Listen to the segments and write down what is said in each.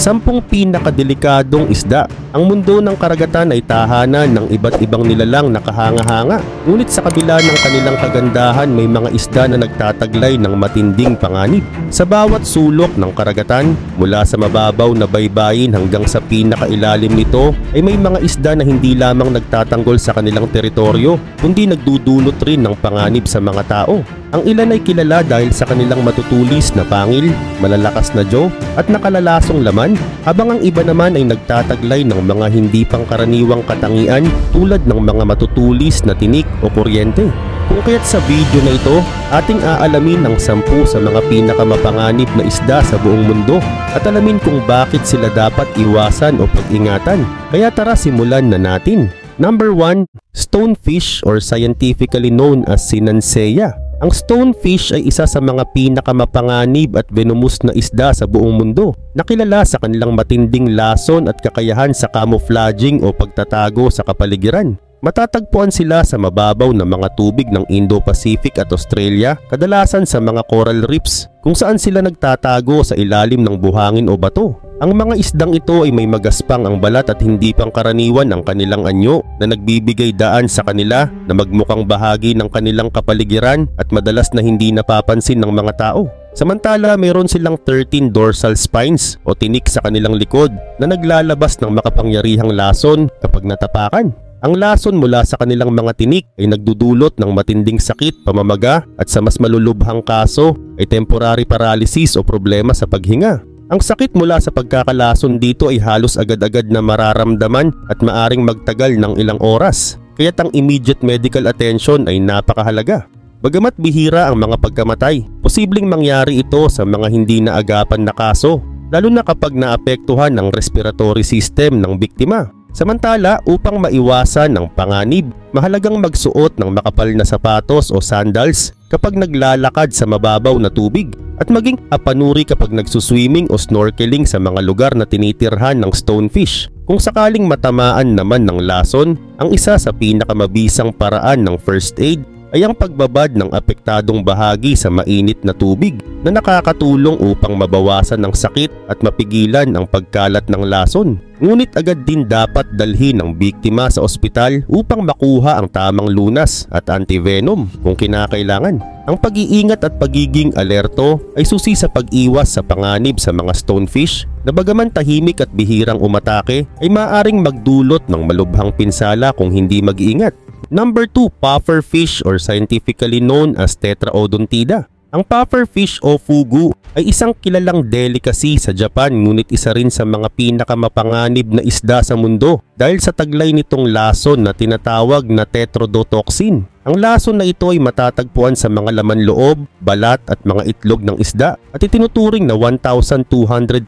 10 pinakadelikadong isda. Ang mundo ng karagatan ay tahanan ng iba't ibang nilalang na kahanga-hanga. Ngunit sa kabila ng kanilang kagandahan, may mga isda na nagtataglay ng matinding panganib. Sa bawat sulok ng karagatan, mula sa mababaw na baybayin hanggang sa pinakailalim nito, ay may mga isda na hindi lamang nagtatanggol sa kanilang teritoryo, kundi nagdudulot rin ng panganib sa mga tao. Ang ilan ay kilala dahil sa kanilang matutulis na pangil, malalakas na jaw at nakalalasong laman, habang ang iba naman ay nagtataglay ng mga hindi pangkaraniwang katangian tulad ng mga matutulis na tinik o kuryente. Kung kaya't sa video na ito, ating aalamin ang 10 sa mga pinakamapanganib na isda sa buong mundo at alamin kung bakit sila dapat iwasan o pag-ingatan. Kaya tara, simulan na natin. Number 1, stonefish or scientifically known as Sinanceya. Ang stonefish ay isa sa mga pinakamapanganib at venomous na isda sa buong mundo, nakilala sa kanilang matinding lason at kakayahan sa camouflaging o pagtatago sa kapaligiran. Matatagpuan sila sa mababaw na mga tubig ng Indo-Pacific at Australia, kadalasan sa mga coral reefs, kung saan sila nagtatago sa ilalim ng buhangin o bato. Ang mga isdang ito ay may magaspang ang balat at hindi pangkaraniwan ang kanilang anyo na nagbibigay daan sa kanila na magmukhang bahagi ng kanilang kapaligiran at madalas na hindi napapansin ng mga tao. Samantala, mayroon silang 13 dorsal spines o tinik sa kanilang likod na naglalabas ng makapangyarihang lason kapag natapakan. Ang lason mula sa kanilang mga tinik ay nagdudulot ng matinding sakit, pamamaga at sa mas malulubhang kaso ay temporary paralysis o problema sa paghinga. Ang sakit mula sa pagkakalason dito ay halos agad-agad na mararamdaman at maaring magtagal ng ilang oras, kaya't ang immediate medical attention ay napakahalaga. Bagamat bihira ang mga pagkamatay, posibleng mangyari ito sa mga hindi naagapan na kaso, lalo na kapag naapektuhan ang respiratory system ng biktima. Samantala, upang maiwasan ang panganib, mahalagang magsuot ng makapal na sapatos o sandals kapag naglalakad sa mababaw na tubig at maging apanuri kapag nagsuswimming o snorkeling sa mga lugar na tinitirhan ng stonefish. Kung sakaling matamaan naman ng lason, ang isa sa pinakamabisang paraan ng first aid ay ang pagbabad ng apektadong bahagi sa mainit na tubig na nakakatulong upang mabawasan ang sakit at mapigilan ang pagkalat ng lason. Ngunit agad din dapat dalhin ang biktima sa ospital upang makuha ang tamang lunas at antivenom kung kinakailangan. Ang pag-iingat at pagiging alerto ay susi sa pag-iwas sa panganib sa mga stonefish na bagaman tahimik at bihirang umatake ay maaaring magdulot ng malubhang pinsala kung hindi mag-iingat. Number 2, pufferfish or scientifically known as Tetraodontida. Ang pufferfish o fugu ay isang kilalang delicacy sa Japan, ngunit isa rin sa mga pinakamapanganib na isda sa mundo dahil sa taglay nitong lason na tinatawag na tetrodotoxin. Ang lason na ito ay matatagpuan sa mga laman loob, balat at mga itlog ng isda at itinuturing na 1,200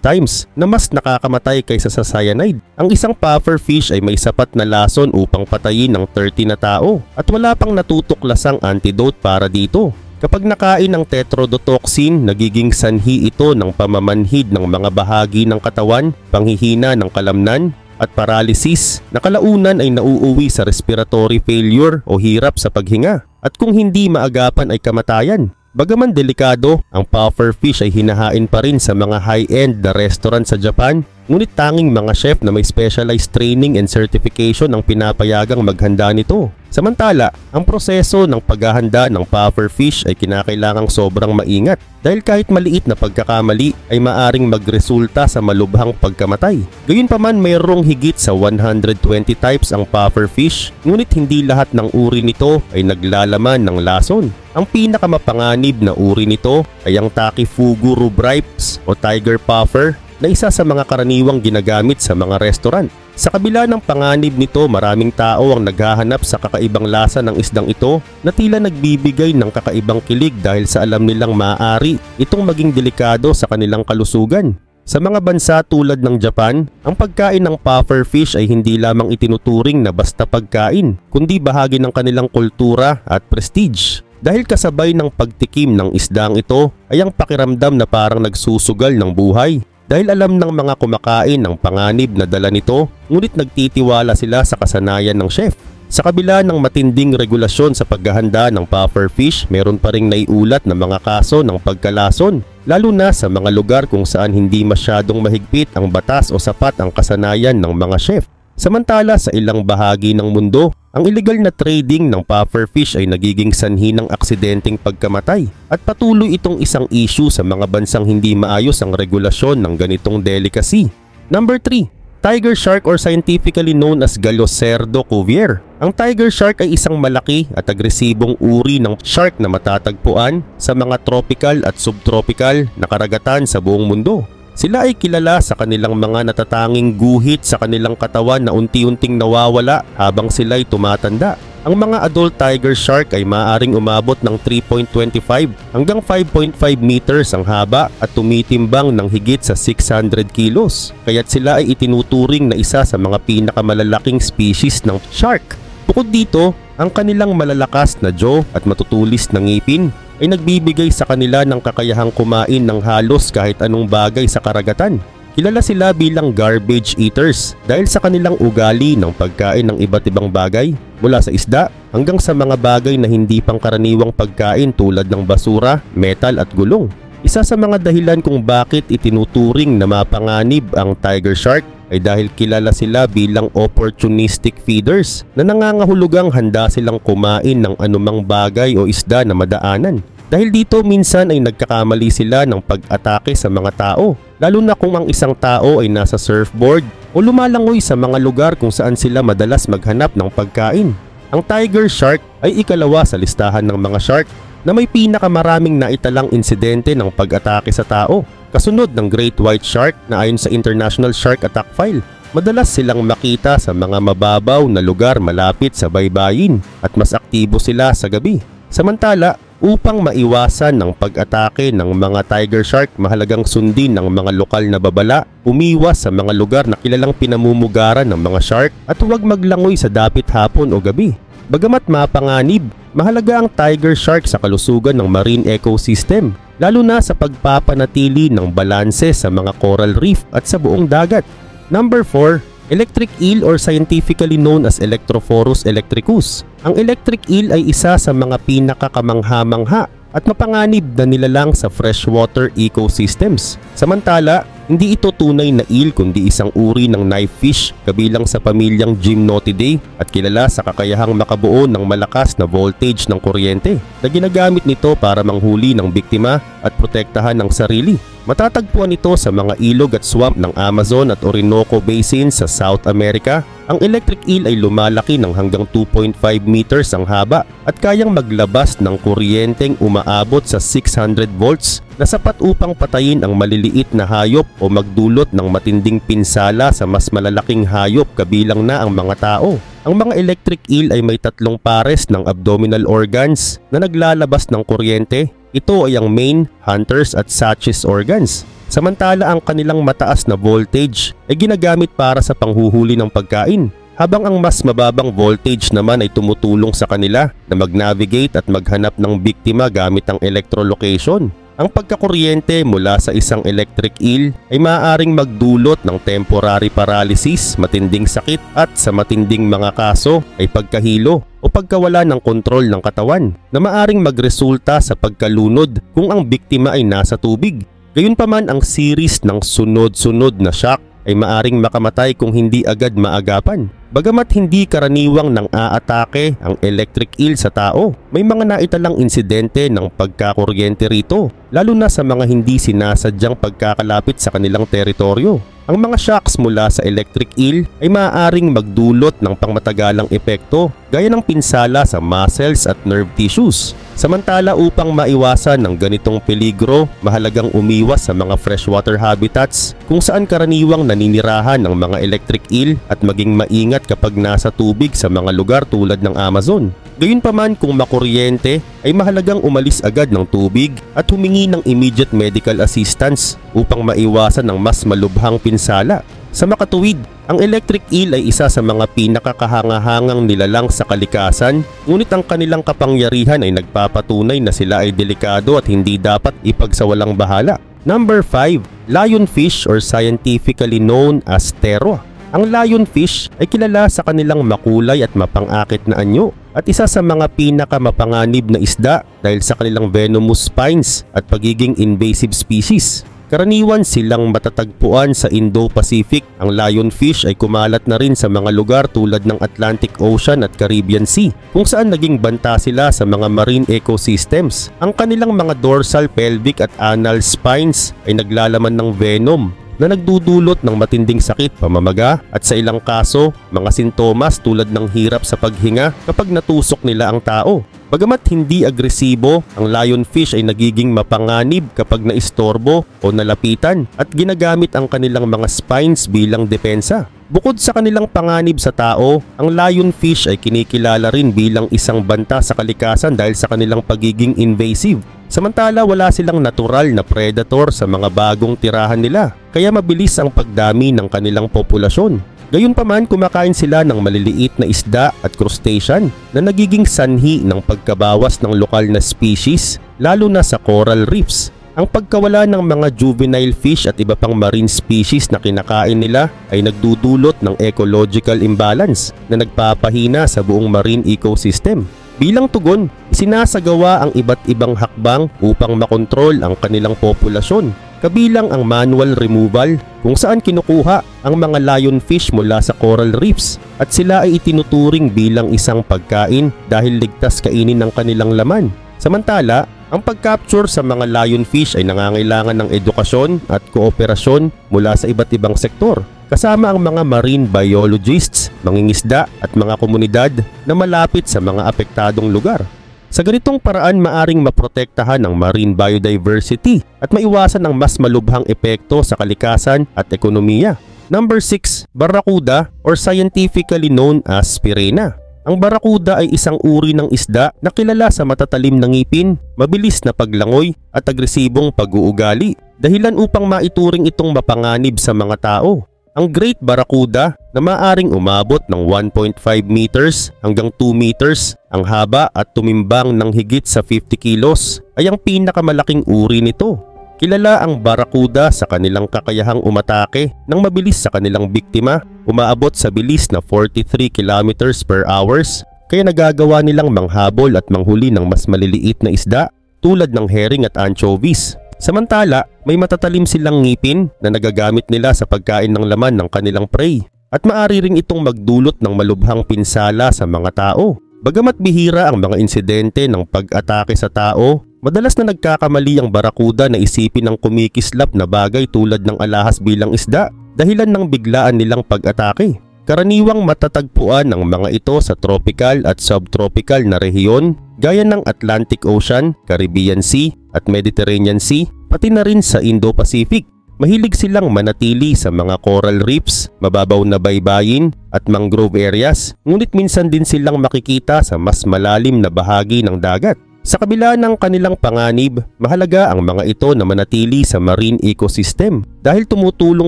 times na mas nakakamatay kaysa sa cyanide. Ang isang pufferfish ay may sapat na lason upang patayin ng 30 na tao at wala pang natutuklasang antidote para dito. Kapag nakain ng tetrodotoxin, nagiging sanhi ito ng pamamanhid ng mga bahagi ng katawan, panghihina ng kalamnan, at paralysis na kalaunan ay nauuwi sa respiratory failure o hirap sa paghinga at kung hindi maagapan ay kamatayan. Bagaman delikado, ang pufferfish ay hinahain pa rin sa mga high-end na restaurant sa Japan, ngunit tanging mga chef na may specialized training and certification ang pinapayagang maghanda nito. Samantala, ang proseso ng paghahanda ng pufferfish ay kinakailangang sobrang maingat dahil kahit maliit na pagkakamali ay maaring magresulta sa malubhang pagkamatay. Gayunpaman, mayroong higit sa 120 types ang pufferfish, ngunit hindi lahat ng uri nito ay naglalaman ng lason. Ang pinakamapanganib na uri nito ay ang Takifugu rubripes o tiger puffer na isa sa mga karaniwang ginagamit sa mga restaurant. Sa kabila ng panganib nito, maraming tao ang naghahanap sa kakaibang lasa ng isdang ito na tila nagbibigay ng kakaibang kilig dahil sa alam nilang maaari itong maging delikado sa kanilang kalusugan. Sa mga bansa tulad ng Japan, ang pagkain ng pufferfish ay hindi lamang itinuturing na basta pagkain, kundi bahagi ng kanilang kultura at prestige. Dahil kasabay ng pagtikim ng isdang ito ay ang pakiramdam na parang nagsusugal ng buhay. Dahil alam ng mga kumakain ng panganib na dala nito, ngunit nagtitiwala sila sa kasanayan ng chef. Sa kabila ng matinding regulasyon sa paghahanda ng pufferfish, meron pa ring naiulat na mga kaso ng pagkalason, lalo na sa mga lugar kung saan hindi masyadong mahigpit ang batas o sapat ang kasanayan ng mga chef. Samantala sa ilang bahagi ng mundo, ang illegal na trading ng pufferfish ay nagiging sanhi ng aksidenteng pagkamatay at patuloy itong isang issue sa mga bansang hindi maayos ang regulasyon ng ganitong delicacy. Number 3. Tiger shark or scientifically known as Galocerdo cuvier. Ang tiger shark ay isang malaki at agresibong uri ng shark na matatagpuan sa mga tropical at subtropical na karagatan sa buong mundo. Sila ay kilala sa kanilang mga natatanging guhit sa kanilang katawan na unti-unting nawawala habang sila'y tumatanda. Ang mga adult tiger shark ay maaaring umabot ng 3.25 hanggang 5.5 meters ang haba at tumitimbang ng higit sa 600 kilos. Kaya't sila ay itinuturing na isa sa mga pinakamalalaking species ng shark. Bukod dito, ang kanilang malalakas na jaw at matutulis na ngipin ay nagbibigay sa kanila ng kakayahang kumain ng halos kahit anong bagay sa karagatan. Kilala sila bilang garbage eaters dahil sa kanilang ugali ng pagkain ng iba't ibang bagay mula sa isda hanggang sa mga bagay na hindi pangkaraniwang pagkain tulad ng basura, metal at gulong. Isa sa mga dahilan kung bakit itinuturing na mapanganib ang tiger shark ay dahil kilala sila bilang opportunistic feeders na nangangahulugang handa silang kumain ng anumang bagay o isda na madaanan. Dahil dito minsan ay nagkakamali sila ng pag-atake sa mga tao, lalo na kung ang isang tao ay nasa surfboard o lumalangoy sa mga lugar kung saan sila madalas maghanap ng pagkain. Ang tiger shark ay ikalawa sa listahan ng mga shark na may pinakamaraming naitalang insidente ng pag-atake sa tao, kasunod ng great white shark na ayon sa International Shark Attack File. Madalas silang makita sa mga mababaw na lugar malapit sa baybayin at mas aktibo sila sa gabi. Samantala, upang maiwasan ng pag-atake ng mga tiger shark, mahalagang sundin ng mga lokal na babala, umiwas sa mga lugar na kilalang pinamumugaran ng mga shark at huwag maglangoy sa dapit hapon o gabi. Bagamat mapanganib, mahalaga ang tiger shark sa kalusugan ng marine ecosystem, lalo na sa pagpapanatili ng balanse sa mga coral reef at sa buong dagat. Number 4. Electric eel or scientifically known as Electrophorus electricus. Ang electric eel ay isa sa mga pinakakamangha-mangha at mapanganib na nilalang sa freshwater ecosystems. Samantala, hindi ito tunay na eel kundi isang uri ng knife fish kabilang sa pamilyang Gymnotidae at kilala sa kakayahang makabuo ng malakas na voltage ng kuryente na ginagamit nito para manghuli ng biktima at protektahan ng sarili. Matatagpuan ito sa mga ilog at swamp ng Amazon at Orinoco Basin sa South America. Ang electric eel ay lumalaki ng hanggang 2.5 meters ang haba at kayang maglabas ng kuryenteng umaabot sa 600 volts na sapat upang patayin ang maliliit na hayop o magdulot ng matinding pinsala sa mas malalaking hayop kabilang na ang mga tao. Ang mga electric eel ay may 3 pares ng abdominal organs na naglalabas ng kuryente. Ito ay ang main, hunters at sachs organs. Samantala ang kanilang mataas na voltage ay ginagamit para sa panghuhuli ng pagkain, habang ang mas mababang voltage naman ay tumutulong sa kanila na mag-navigate at maghanap ng biktima gamit ang electrolocation. Ang pagkakuryente mula sa isang electric eel ay maaaring magdulot ng temporary paralysis, matinding sakit at sa matinding mga kaso ay pagkahilo o pagkawala ng kontrol ng katawan na maaaring magresulta sa pagkalunod kung ang biktima ay nasa tubig. Gayunpaman, ang series ng sunod-sunod na shock ay maaaring makamatay kung hindi agad maagapan. Bagamat hindi karaniwang nang aatake ang electric eel sa tao, may mga naitalang insidente ng pagkakuryente rito, lalo na sa mga hindi sinasadyang pagkakalapit sa kanilang teritoryo. Ang mga shocks mula sa electric eel ay maaaring magdulot ng pangmatagalang epekto gaya ng pinsala sa muscles at nerve tissues. Samantala, upang maiwasan ng ganitong peligro, mahalagang umiwas sa mga freshwater habitats kung saan karaniwang naninirahan ng mga electric eel at maging maingat kapag nasa tubig sa mga lugar tulad ng Amazon. Gayunpaman, kung makuryente ay mahalagang umalis agad ng tubig at humingi ng immediate medical assistance upang maiwasan ang mas malubhang pinsala. Sa makatuwid, ang electric eel ay isa sa mga pinakakahangahangang nilalang sa kalikasan, ngunit ang kanilang kapangyarihan ay nagpapatunay na sila ay delikado at hindi dapat ipagsawalang bahala. Number 5. Lionfish or scientifically known as Tero. Ang lionfish ay kilala sa kanilang makulay at mapangakit na anyo at isa sa mga pinakamapanganib na isda dahil sa kanilang venomous spines at pagiging invasive species. Karaniwan silang matatagpuan sa Indo-Pacific. Ang lionfish ay kumalat na rin sa mga lugar tulad ng Atlantic Ocean at Caribbean Sea, kung saan naging banta sila sa mga marine ecosystems. Ang kanilang mga dorsal, pelvic at anal spines ay naglalaman ng venom na nagdudulot ng matinding sakit, pamamaga at sa ilang kaso, mga sintomas tulad ng hirap sa paghinga kapag natusok nila ang tao. Bagamat hindi agresibo, ang lionfish ay nagiging mapanganib kapag naistorbo o nalapitan at ginagamit ang kanilang mga spines bilang depensa. Bukod sa kanilang panganib sa tao, ang lionfish ay kinikilala rin bilang isang banta sa kalikasan dahil sa kanilang pagiging invasive. Samantala, wala silang natural na predator sa mga bagong tirahan nila, kaya mabilis ang pagdami ng kanilang populasyon. Gayunpaman, kumakain sila ng maliliit na isda at crustacean na nagiging sanhi ng pagkabawas ng lokal na species, lalo na sa coral reefs. Ang pagkawala ng mga juvenile fish at iba pang marine species na kinakain nila ay nagdudulot ng ecological imbalance na nagpapahina sa buong marine ecosystem. Bilang tugon, isinasagawa ang iba't ibang hakbang upang makontrol ang kanilang populasyon, kabilang ang manual removal kung saan kinukuha ang mga lionfish mula sa coral reefs at sila ay itinuturing bilang isang pagkain dahil ligtas kainin ng kanilang laman. Samantala, ang pag-capture sa mga lionfish ay nangangailangan ng edukasyon at kooperasyon mula sa iba't ibang sektor, kasama ang mga marine biologists, mangingisda at mga komunidad na malapit sa mga apektadong lugar. Sa ganitong paraan, maaring maprotektahan ang marine biodiversity at maiwasan ang mas malubhang epekto sa kalikasan at ekonomiya. Number 6. Barracuda or scientifically known as Spirena. Ang barracuda ay isang uri ng isda na kilala sa matatalim na ngipin, mabilis na paglangoy at agresibong pag-uugali, dahilan upang maituring itong mapanganib sa mga tao. Ang Great Barracuda na maaring umabot ng 1.5 meters hanggang 2 meters ang haba at tumimbang ng higit sa 50 kilos ay ang pinakamalaking uri nito. Kilala ang barracuda sa kanilang kakayahang umatake ng mabilis sa kanilang biktima, umaabot sa bilis na 43 kilometers per hours, kaya nagagawa nilang manghabol at manghuli ng mas maliliit na isda tulad ng herring at anchovies. Samantala, may matatalim silang ngipin na nagagamit nila sa pagkain ng laman ng kanilang prey at maaari ring itong magdulot ng malubhang pinsala sa mga tao. Bagamat bihira ang mga insidente ng pag-atake sa tao, madalas na nagkakamali ang barracuda na isipin ang kumikislap na bagay tulad ng alahas bilang isda dahilan ng biglaan nilang pag-atake. Karaniwang matatagpuan ang mga ito sa tropical at subtropical na rehiyon gaya ng Atlantic Ocean, Caribbean Sea at Mediterranean Sea, pati na rin sa Indo-Pacific. Mahilig silang manatili sa mga coral reefs, mababaw na baybayin at mangrove areas, ngunit minsan din silang makikita sa mas malalim na bahagi ng dagat. Sa kabila ng kanilang panganib, mahalaga ang mga ito na manatili sa marine ecosystem dahil tumutulong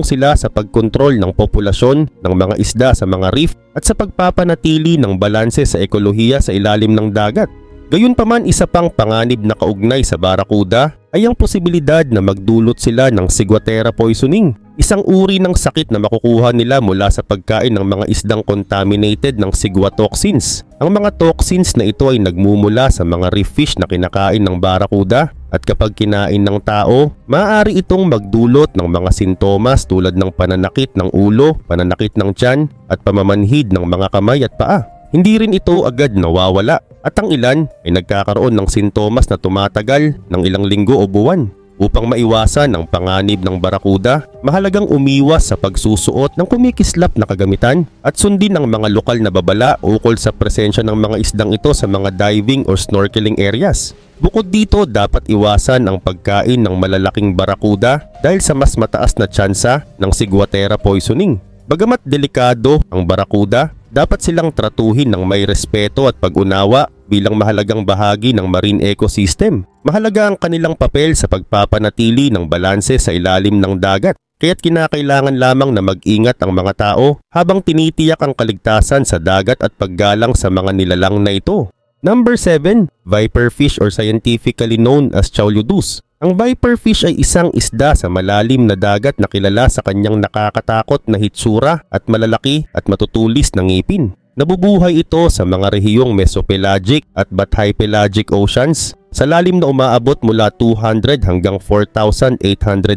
sila sa pagkontrol ng populasyon ng mga isda sa mga reef at sa pagpapanatili ng balanse sa ekolohiya sa ilalim ng dagat. Gayunpaman, isa pang panganib na kaugnay sa barracuda ay ang posibilidad na magdulot sila ng ciguatera poisoning, isang uri ng sakit na makukuha nila mula sa pagkain ng mga isdang contaminated ng ciguatoxins. Ang mga toxins na ito ay nagmumula sa mga reef fish na kinakain ng barracuda at kapag kinain ng tao, maaari itong magdulot ng mga sintomas tulad ng pananakit ng ulo, pananakit ng tiyan at pamamanhid ng mga kamay at paa. Hindi rin ito agad nawawala at ang ilan ay nagkakaroon ng sintomas na tumatagal ng ilang linggo o buwan. Upang maiwasan ang panganib ng barracuda, mahalagang umiwas sa pagsusuot ng kumikislap na kagamitan at sundin ang mga lokal na babala ukol sa presensya ng mga isdang ito sa mga diving or snorkeling areas. Bukod dito, dapat iwasan ang pagkain ng malalaking barracuda dahil sa mas mataas na tsansa ng ciguatera poisoning. Bagamat delikado ang barracuda, dapat silang tratuhin ng may respeto at pag-unawa bilang mahalagang bahagi ng marine ecosystem. Mahalaga ang kanilang papel sa pagpapanatili ng balanse sa ilalim ng dagat, kaya't kinakailangan lamang na mag-ingat ang mga tao habang tinitiyak ang kaligtasan sa dagat at paggalang sa mga nilalang na ito. Number 7, viperfish or scientifically known as Chaoliodus. Ang viperfish ay isang isda sa malalim na dagat na kilala sa kanyang nakakatakot na hitsura at malalaki at matutulis na ngipin. Nabubuhay ito sa mga rehiyong mesopelagic at bathypelagic oceans sa lalim na umaabot mula 200 hanggang 4,800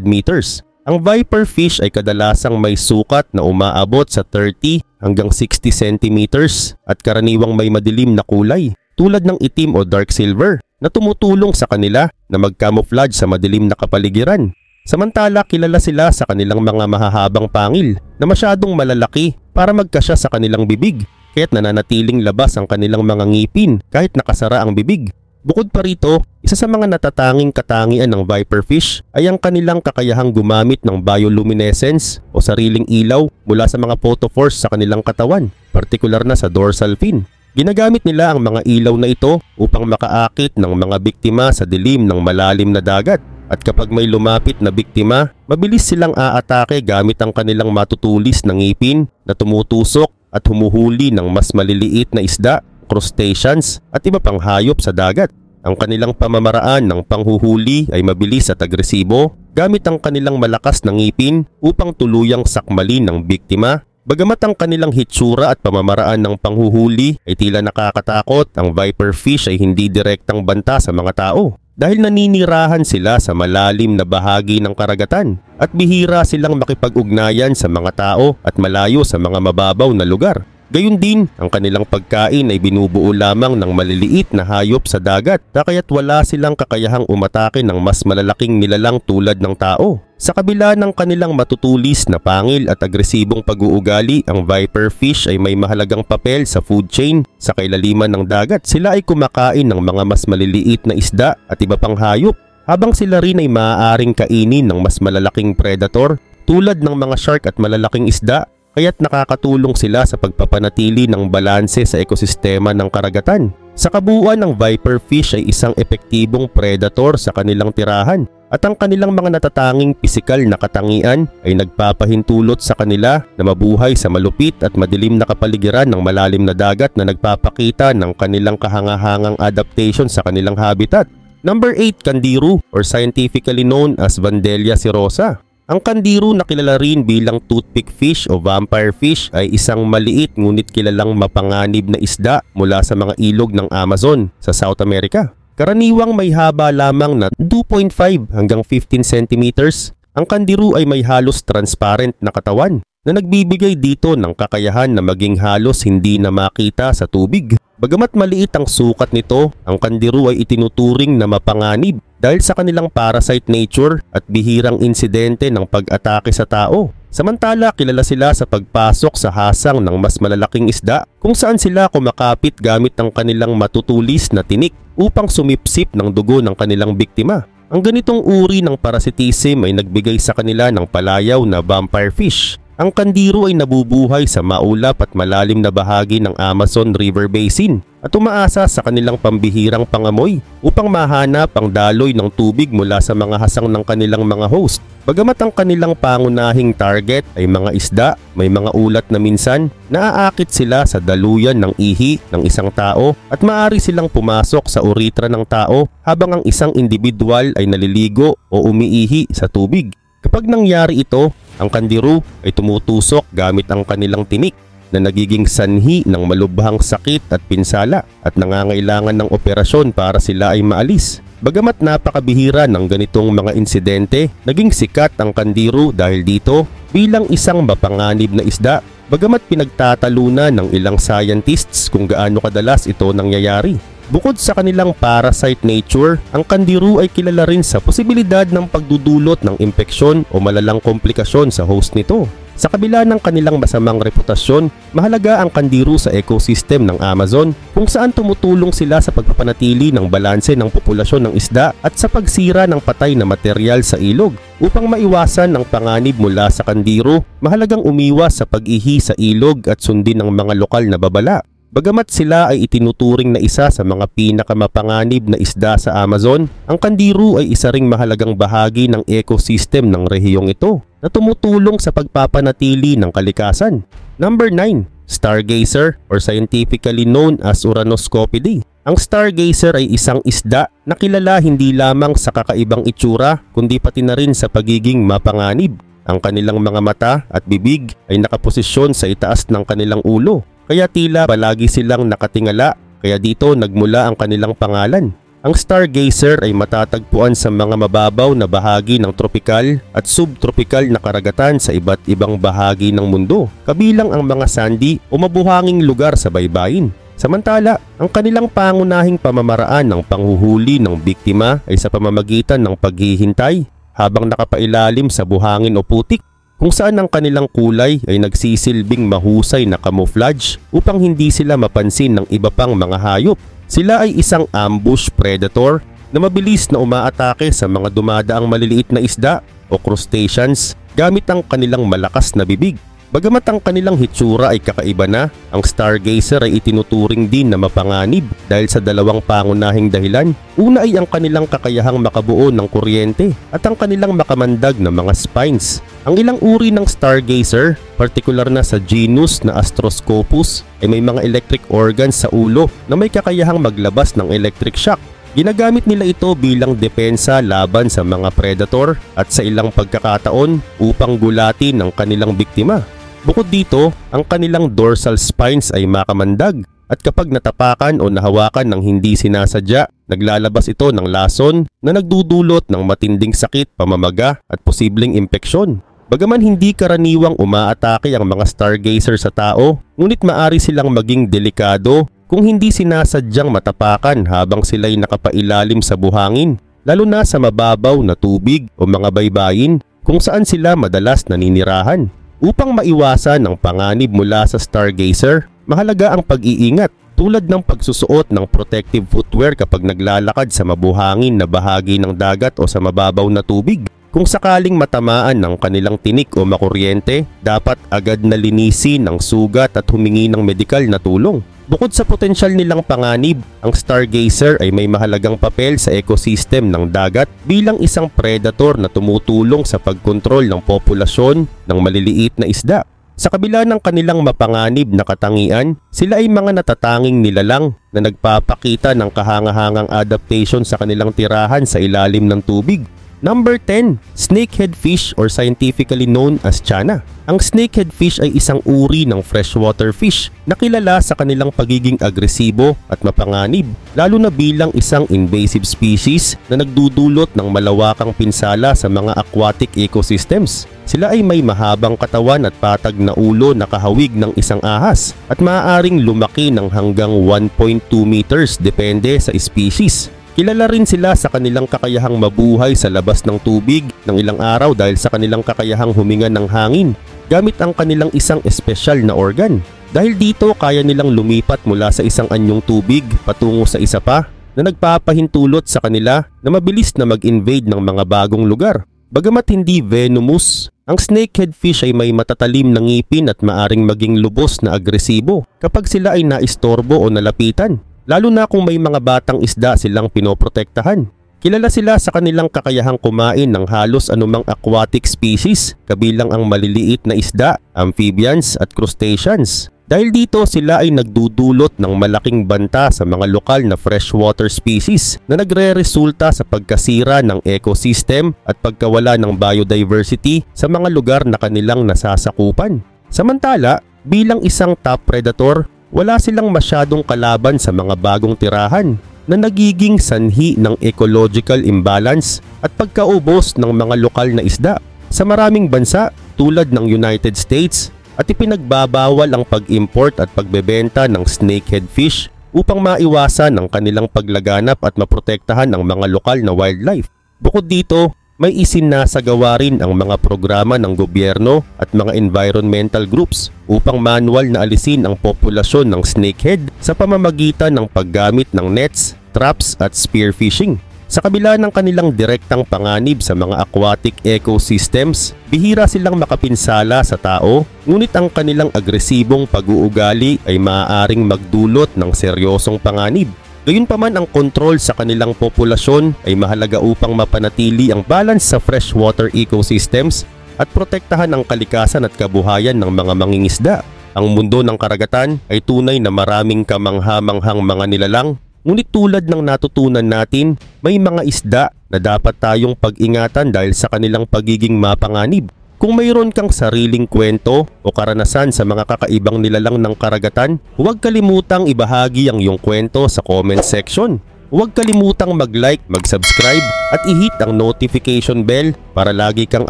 meters. Ang viperfish ay kadalasang may sukat na umaabot sa 30 hanggang 60 centimeters at karaniwang may madilim na kulay tulad ng itim o dark silver na tumutulong sa kanila na mag-camouflage sa madilim na kapaligiran. Samantala, kilala sila sa kanilang mga mahahabang pangil na masyadong malalaki para magkasya sa kanilang bibig, kaya't nananatiling labas ang kanilang mga ngipin kahit nakasara ang bibig. Bukod pa rito, isa sa mga natatanging katangian ng viperfish ay ang kanilang kakayahang gumamit ng bioluminescence o sariling ilaw mula sa mga photophores sa kanilang katawan, partikular na sa dorsal fin. Ginagamit nila ang mga ilaw na ito upang makaakit ng mga biktima sa dilim ng malalim na dagat. At kapag may lumapit na biktima, mabilis silang aatake gamit ang kanilang matutulis na ngipin na tumutusok at humuhuli ng mas maliliit na isda, crustaceans at iba pang hayop sa dagat. Ang kanilang pamamaraan ng panghuhuli ay mabilis at agresibo gamit ang kanilang malakas na ngipin upang tuluyang sakmalin ng biktima. Bagamat ang kanilang hitsura at pamamaraan ng panghuhuli ay tila nakakatakot, ang viperfish ay hindi direktang banta sa mga tao dahil naninirahan sila sa malalim na bahagi ng karagatan at bihira silang makipag-ugnayan sa mga tao at malayo sa mga mababaw na lugar. Gayun din, ang kanilang pagkain ay binubuo lamang ng maliliit na hayop sa dagat kaya't wala silang kakayahang umatake ng mas malalaking nilalang tulad ng tao. Sa kabila ng kanilang matutulis na pangil at agresibong pag-uugali, ang viperfish ay may mahalagang papel sa food chain. Sa kailaliman ng dagat, sila ay kumakain ng mga mas maliliit na isda at iba pang hayop, habang sila rin ay maaaring kainin ng mas malalaking predator tulad ng mga shark at malalaking isda. Kaya't nakakatulong sila sa pagpapanatili ng balanse sa ekosistema ng karagatan. Sa kabuuan, ng viperfish ay isang epektibong predator sa kanilang tirahan at ang kanilang mga natatanging pisikal na katangian ay nagpapahintulot sa kanila na mabuhay sa malupit at madilim na kapaligiran ng malalim na dagat na nagpapakita ng kanilang kahangahangang adaptation sa kanilang habitat. Number 8, Candiru or scientifically known as Vandelia cirrhosa. Ang kandiru na kilala rin bilang toothpick fish o vampire fish ay isang maliit ngunit kilalang mapanganib na isda mula sa mga ilog ng Amazon sa South America. Karaniwang may haba lamang na 2.5 hanggang 15 centimeters. Ang kandiru ay may halos transparent na katawan na nagbibigay dito ng kakayahan na maging halos hindi na makita sa tubig. Bagamat maliit ang sukat nito, ang kandiru ay itinuturing na mapanganib dahil sa kanilang parasite nature at bihirang insidente ng pag-atake sa tao. Samantala, kilala sila sa pagpasok sa hasang ng mas malalaking isda kung saan sila kumakapit gamit ang kanilang matutulis na tinik upang sumipsip ng dugo ng kanilang biktima. Ang ganitong uri ng parasitism ay nagbigay sa kanila ng palayaw na vampire fish. Ang kandiru ay nabubuhay sa maulap at malalim na bahagi ng Amazon River Basin at umaasa sa kanilang pambihirang pangamoy upang mahanap ang daloy ng tubig mula sa mga hasang ng kanilang mga host. Bagamat ang kanilang pangunahing target ay mga isda, may mga ulat na minsan naaakit sila sa daluyan ng ihi ng isang tao at maaari silang pumasok sa urethra ng tao habang ang isang individual ay naliligo o umiihi sa tubig. Kapag nangyari ito, ang kandiru ay tumutusok gamit ang kanilang tinik na nagiging sanhi ng malubhang sakit at pinsala at nangangailangan ng operasyon para sila ay maalis. Bagamat napakabihira ng ganitong mga insidente, naging sikat ang kandiru dahil dito bilang isang mapanganib na isda. Bagamat pinagtatalunan ng ilang scientists kung gaano kadalas ito nangyayari. Bukod sa kanilang parasite nature, ang kandiru ay kilala rin sa posibilidad ng pagdudulot ng impeksyon o malalang komplikasyon sa host nito. Sa kabila ng kanilang masamang reputasyon, mahalaga ang kandiru sa ecosystem ng Amazon kung saan tumutulong sila sa pagpapanatili ng balanse ng populasyon ng isda at sa pagsira ng patay na material sa ilog. Upang maiwasan ang panganib mula sa kandiru, mahalagang umiwas sa pag-ihi sa ilog at sundin ang mga lokal na babala. Bagamat sila ay itinuturing na isa sa mga pinakamapanganib na isda sa Amazon, ang kandiru ay isa ring mahalagang bahagi ng ecosystem ng rehiyong ito na tumutulong sa pagpapanatili ng kalikasan. Number 9. Stargazer or scientifically known as Uranoscopidae. Ang stargazer ay isang isda na kilala hindi lamang sa kakaibang itsura kundi pati na rin sa pagiging mapanganib. Ang kanilang mga mata at bibig ay nakaposisyon sa itaas ng kanilang ulo, kaya tila palagi silang nakatingala, kaya dito nagmula ang kanilang pangalan. Ang stargazer ay matatagpuan sa mga mababaw na bahagi ng tropikal at subtropikal na karagatan sa iba't ibang bahagi ng mundo, kabilang ang mga sandy o mabuhanging lugar sa baybayin. Samantala, ang kanilang pangunahing pamamaraan ng panghuhuli ng biktima ay sa pamamagitan ng paghihintay habang nakapailalim sa buhangin o putik, kung saan ang kanilang kulay ay nagsisilbing mahusay na camouflage upang hindi sila mapansin ng iba pang mga hayop. Sila ay isang ambush predator na mabilis na umaatake sa mga dumadaang maliliit na isda o crustaceans gamit ang kanilang malakas na bibig. Bagamat ang kanilang hitsura ay kakaiba na, ang stargazer ay itinuturing din na mapanganib dahil sa dalawang pangunahing dahilan. Una ay ang kanilang kakayahang makabuo ng kuryente at ang kanilang makamandag na mga spines. Ang ilang uri ng stargazer, partikular na sa genus na Astroscopus, ay may mga electric organs sa ulo na may kakayahang maglabas ng electric shock. Ginagamit nila ito bilang depensa laban sa mga predator at sa ilang pagkakataon upang gulatin ang kanilang biktima. Bukod dito, ang kanilang dorsal spines ay makamandag at kapag natapakan o nahawakan ng hindi sinasadya, naglalabas ito ng lason na nagdudulot ng matinding sakit, pamamaga at posibleng impeksyon. Bagaman hindi karaniwang umaatake ang mga stargazer sa tao, ngunit maari silang maging delikado kung hindi sinasadyang matapakan habang sila'y nakapailalim sa buhangin, lalo na sa mababaw na tubig o mga baybayin kung saan sila madalas naninirahan. Upang maiwasan ang panganib mula sa stargazer, mahalaga ang pag-iingat tulad ng pagsusuot ng protective footwear kapag naglalakad sa mabuhangin na bahagi ng dagat o sa mababaw na tubig. Kung sakaling matamaan ng kanilang tinik o makuryente, dapat agad na linisin ang sugat at humingi ng medikal na tulong. Bukod sa potensyal nilang panganib, ang stargazer ay may mahalagang papel sa ecosystem ng dagat bilang isang predator na tumutulong sa pagkontrol ng populasyon ng maliliit na isda. Sa kabila ng kanilang mapanganib na katangian, sila ay mga natatanging nilalang na nagpapakita ng kahangahangang adaptation sa kanilang tirahan sa ilalim ng tubig. Number 10. Snakehead fish or scientifically known as Channa. Ang snakehead fish ay isang uri ng freshwater fish na kilala sa kanilang pagiging agresibo at mapanganib, lalo na bilang isang invasive species na nagdudulot ng malawakang pinsala sa mga aquatic ecosystems. Sila ay may mahabang katawan at patag na ulo na kahawig ng isang ahas at maaaring lumaki ng hanggang 1.2 meters depende sa species. Kilala rin sila sa kanilang kakayahang mabuhay sa labas ng tubig ng ilang araw dahil sa kanilang kakayahang huminga ng hangin gamit ang kanilang isang espesyal na organ. Dahil dito kaya nilang lumipat mula sa isang anyong tubig patungo sa isa pa na nagpapahintulot sa kanila na mabilis na mag-invade ng mga bagong lugar. Bagamat hindi venomous, ang snakehead fish ay may matatalim na ngipin at maaring maging lubos na agresibo kapag sila ay naistorbo o nalapitan, lalo na kung may mga batang isda silang pinoprotektahan. Kilala sila sa kanilang kakayahang kumain ng halos anumang aquatic species, kabilang ang maliliit na isda, amphibians at crustaceans. Dahil dito sila ay nagdudulot ng malaking banta sa mga lokal na freshwater species na nagre-resulta sa pagkasira ng ecosystem at pagkawala ng biodiversity sa mga lugar na kanilang nasasakupan. Samantala, bilang isang top predator, wala silang masyadong kalaban sa mga bagong tirahan na nagiging sanhi ng ecological imbalance at pagkaubos ng mga lokal na isda. Sa maraming bansa tulad ng United States at ipinagbabawal ang pag-import at pagbebenta ng snakehead fish upang maiwasan ang kanilang paglaganap at maprotektahan ang mga lokal na wildlife. Bukod dito, may isinasagawa rin ang mga programa ng gobyerno at mga environmental groups upang manual na alisin ang populasyon ng snakehead sa pamamagitan ng paggamit ng nets, traps at spearfishing. Sa kabila ng kanilang direktang panganib sa mga aquatic ecosystems, bihira silang makapinsala sa tao, ngunit ang kanilang agresibong pag-uugali ay maaaring magdulot ng seryosong panganib. Gayunpaman, ang kontrol sa kanilang populasyon ay mahalaga upang mapanatili ang balance sa freshwater ecosystems at protektahan ang kalikasan at kabuhayan ng mga mangingisda. Ang mundo ng karagatan ay tunay na maraming kamangha-manghang mga nilalang. Ngunit tulad ng natutunan natin, may mga isda na dapat tayong pag-ingatan dahil sa kanilang pagiging mapanganib. Kung mayroon kang sariling kwento o karanasan sa mga kakaibang nilalang ng karagatan, huwag kalimutang ibahagi ang iyong kwento sa comment section. Huwag kalimutang mag-like, mag-subscribe at i-hit ang notification bell para lagi kang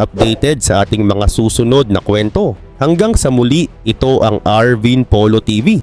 updated sa ating mga susunod na kwento. Hanggang sa muli, ito ang Arvin Polo TV.